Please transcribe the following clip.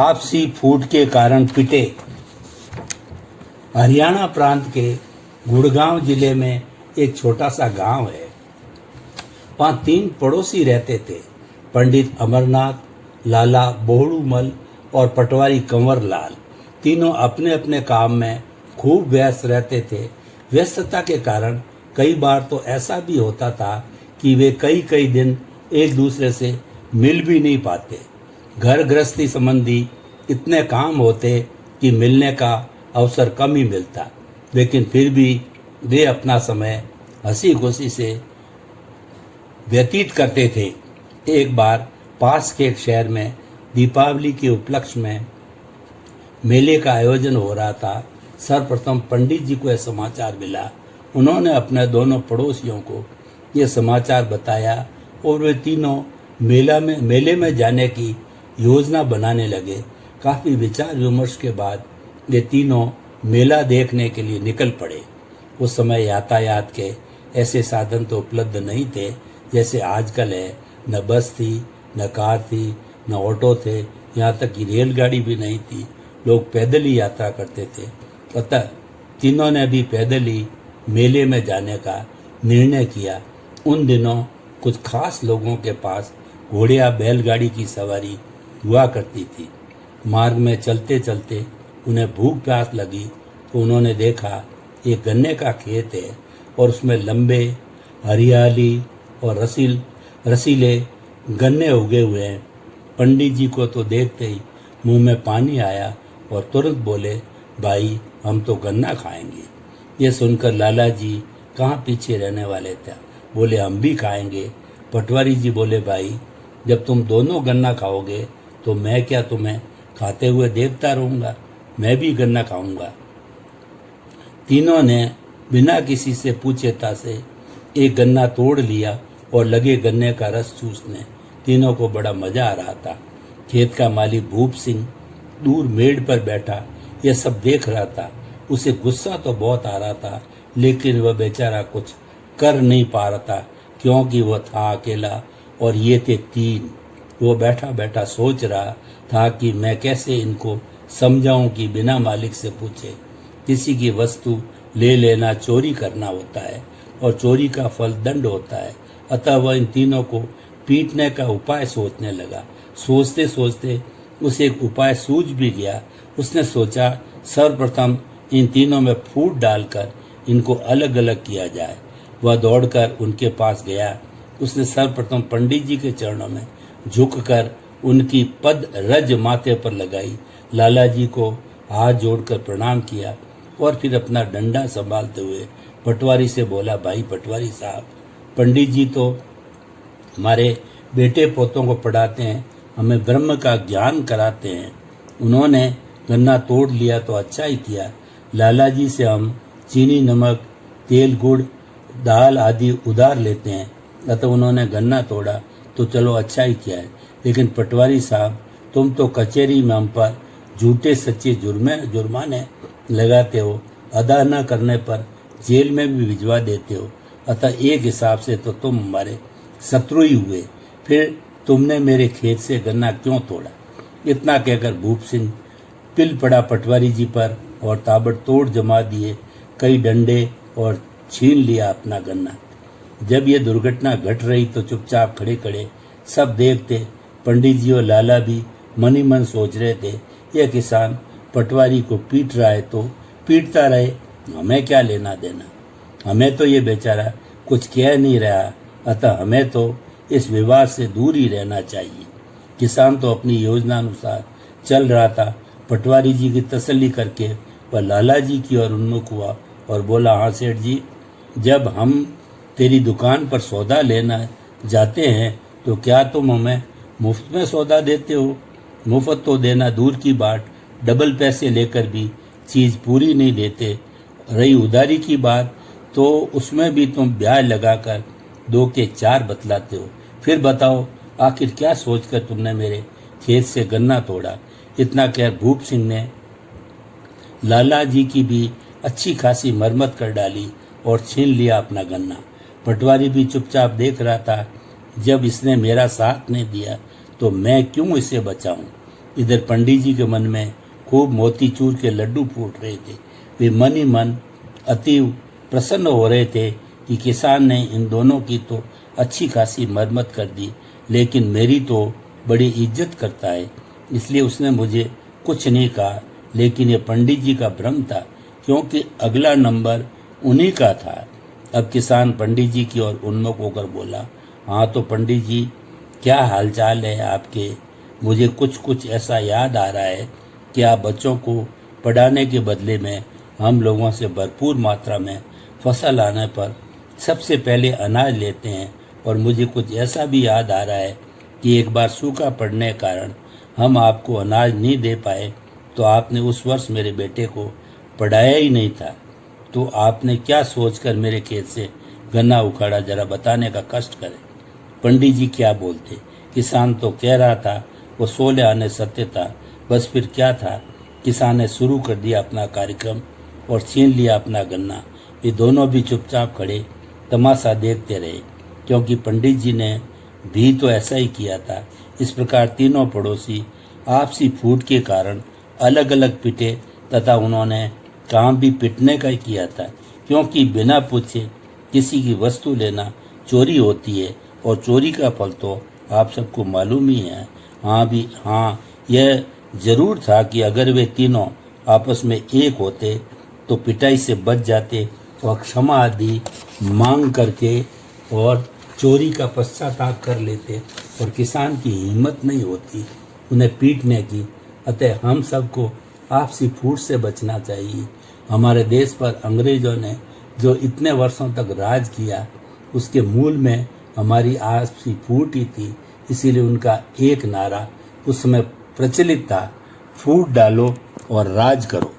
आपसी फूट के कारण पिटे। हरियाणा प्रांत के गुड़गांव जिले में एक छोटा सा गांव है। वहाँ 3 पड़ोसी रहते थे, पंडित अमरनाथ, लाला बोहड़ूमल और पटवारी कंवर लाल। तीनों अपने अपने काम में खूब व्यस्त रहते थे। व्यस्तता के कारण कई बार तो ऐसा भी होता था कि वे कई कई दिन एक दूसरे से मिल भी नहीं पाते। घर गृहस्थी संबंधी इतने काम होते कि मिलने का अवसर कम ही मिलता, लेकिन फिर भी वे अपना समय हंसी खुशी से व्यतीत करते थे। एक बार पास के एक शहर में दीपावली के उपलक्ष्य में मेले का आयोजन हो रहा था। सर्वप्रथम पंडित जी को यह समाचार मिला। उन्होंने अपने दोनों पड़ोसियों को यह समाचार बताया और वे तीनों मेले में जाने की योजना बनाने लगे। काफ़ी विचार विमर्श के बाद वे तीनों मेला देखने के लिए निकल पड़े। उस समय यातायात के ऐसे साधन तो उपलब्ध नहीं थे जैसे आजकल है। न बस थी, न कार थी, न ऑटो थे, यहाँ तक कि रेलगाड़ी भी नहीं थी। लोग पैदल ही यात्रा करते थे। अतः तीनों ने भी पैदल ही मेले में जाने का निर्णय किया। उन दिनों कुछ खास लोगों के पास घोड़े या बैलगाड़ी की सवारी हुआ करती थी। मार्ग में चलते चलते उन्हें भूख प्यास लगी तो उन्होंने देखा एक गन्ने का खेत है और उसमें लंबे, हरियाली और रसीले गन्ने उगे हुए हैं। पंडित जी को तो देखते ही मुंह में पानी आया और तुरंत बोले, भाई हम तो गन्ना खाएंगे। ये सुनकर लाला जी कहाँ पीछे रहने वाले थे, बोले हम भी खाएंगे। पटवारी जी बोले, भाई जब तुम दोनों गन्ना खाओगे तो मैं क्या तुम्हें खाते हुए देखता रहूँगा, मैं भी गन्ना खाऊंगा। तीनों ने बिना किसी से पूछे से एक गन्ना तोड़ लिया और लगे गन्ने का रस चूसने। तीनों को बड़ा मजा आ रहा था। खेत का मालिक भूप सिंह दूर मेड़ पर बैठा यह सब देख रहा था। उसे गुस्सा तो बहुत आ रहा था, लेकिन वह बेचारा कुछ कर नहीं पा रहा था क्योंकि वह था अकेला और ये थे 3। वो बैठा बैठा सोच रहा था कि मैं कैसे इनको समझाऊं कि बिना मालिक से पूछे किसी की वस्तु ले लेना चोरी करना होता है और चोरी का फल दंड होता है। अतः वह इन तीनों को पीटने का उपाय सोचने लगा। सोचते सोचते उसे एक उपाय सूझ भी गया। उसने सोचा सर्वप्रथम इन तीनों में फूट डालकर इनको अलग अलग किया जाए। वह दौड़कर उनके पास गया। उसने सर्वप्रथम पंडित जी के चरणों में झुककर उनकी पद रज माथे पर लगाई। लाला जी को हाथ जोड़कर प्रणाम किया और फिर अपना डंडा संभालते हुए पटवारी से बोला, भाई पटवारी साहब, पंडित जी तो हमारे बेटे पोतों को पढ़ाते हैं, हमें ब्रह्म का ज्ञान कराते हैं। उन्होंने गन्ना तोड़ लिया तो अच्छा ही किया। लाला जी से हम चीनी, नमक, तेल, गुड़, दाल आदि उधार लेते हैं। अतः उन्होंने गन्ना तोड़ा तो चलो अच्छा ही किया है। लेकिन पटवारी साहब, तुम तो कचहरी में हम पर झूठे सच्चे जुर्माने लगाते हो, अदा न करने पर जेल में भी भिजवा देते हो। अतः एक हिसाब से तो तुम हमारे शत्रु ही हुए। फिर तुमने मेरे खेत से गन्ना क्यों तोड़ा? इतना कहकर भूप सिंह पिल पड़ा पटवारी जी पर और ताबड़तोड़ जमा दिए कई डंडे और छीन लिया अपना गन्ना। जब ये दुर्घटना घट रही तो चुपचाप खड़े खड़े सब देखते। पंडित जी और लाला भी मन ही मन सोच रहे थे, यह किसान पटवारी को पीट रहा है तो पीटता रहे, हमें क्या लेना देना। हमें तो ये बेचारा कुछ कह नहीं रहा, अतः हमें तो इस विवाद से दूर ही रहना चाहिए। किसान तो अपनी योजना अनुसार चल रहा था। पटवारी जी की तसल्ली करके वह लाला जी की ओर उन्मुख हुआ और बोला, हाँ सेठ जी, जब हम तेरी दुकान पर सौदा लेना जाते हैं तो क्या तुम हमें मुफ्त में सौदा देते हो? मुफ्त तो देना दूर की बात, डबल पैसे लेकर भी चीज़ पूरी नहीं देते। रही उधारी की बात तो उसमें भी तुम ब्याज लगाकर 2 के 4 बतलाते हो। फिर बताओ आखिर क्या सोचकर तुमने मेरे खेत से गन्ना तोड़ा? इतना कह भूप सिंह ने लाला जी की भी अच्छी खासी मरम्मत कर डाली और छीन लिया अपना गन्ना। पटवारी भी चुपचाप देख रहा था। जब इसने मेरा साथ नहीं दिया तो मैं क्यों इसे बचाऊं? इधर पंडित जी के मन में खूब मोतीचूर के लड्डू फूट रहे थे। वे मन ही मन अति प्रसन्न हो रहे थे कि किसान ने इन दोनों की तो अच्छी खासी मरम्मत कर दी, लेकिन मेरी तो बड़ी इज्जत करता है, इसलिए उसने मुझे कुछ नहीं कहा। लेकिन ये पंडित जी का भ्रम था, क्योंकि अगला नंबर उन्हीं का था। अब किसान पंडित जी की ओर उन्मुख होकर बोला, हाँ तो पंडित जी, क्या हालचाल है आपके? मुझे कुछ कुछ ऐसा याद आ रहा है कि आप बच्चों को पढ़ाने के बदले में हम लोगों से भरपूर मात्रा में फसल आने पर सबसे पहले अनाज लेते हैं, और मुझे कुछ ऐसा भी याद आ रहा है कि एक बार सूखा पड़ने के कारण हम आपको अनाज नहीं दे पाए, तो आपने उस वर्ष मेरे बेटे को पढ़ाया ही नहीं था। तो आपने क्या सोचकर मेरे खेत से गन्ना उखाड़ा, जरा बताने का कष्ट करें। पंडित जी क्या बोलते, किसान तो कह रहा था वो 16 आने सत्य था। बस फिर क्या था, किसान ने शुरू कर दिया अपना कार्यक्रम और छीन लिया अपना गन्ना। ये दोनों भी चुपचाप खड़े तमाशा देखते रहे, क्योंकि पंडित जी ने भी तो ऐसा ही किया था। इस प्रकार तीनों पड़ोसी आपसी फूट के कारण अलग अलग पिटे, तथा उन्होंने काम भी पिटने का ही किया था, क्योंकि बिना पूछे किसी की वस्तु लेना चोरी होती है, और चोरी का फल तो आप सबको मालूम ही है। हाँ, यह जरूर था कि अगर वे तीनों आपस में एक होते तो पिटाई से बच जाते और क्षमा आदि मांग करके और चोरी का पश्चाताप कर लेते, और किसान की हिम्मत नहीं होती उन्हें पीटने की। अतः हम सबको आपसी फूट से बचना चाहिए। हमारे देश पर अंग्रेजों ने जो इतने वर्षों तक राज किया, उसके मूल में हमारी आपसी फूट ही थी। इसीलिए उनका एक नारा उस समय प्रचलित था, फूट डालो और राज करो।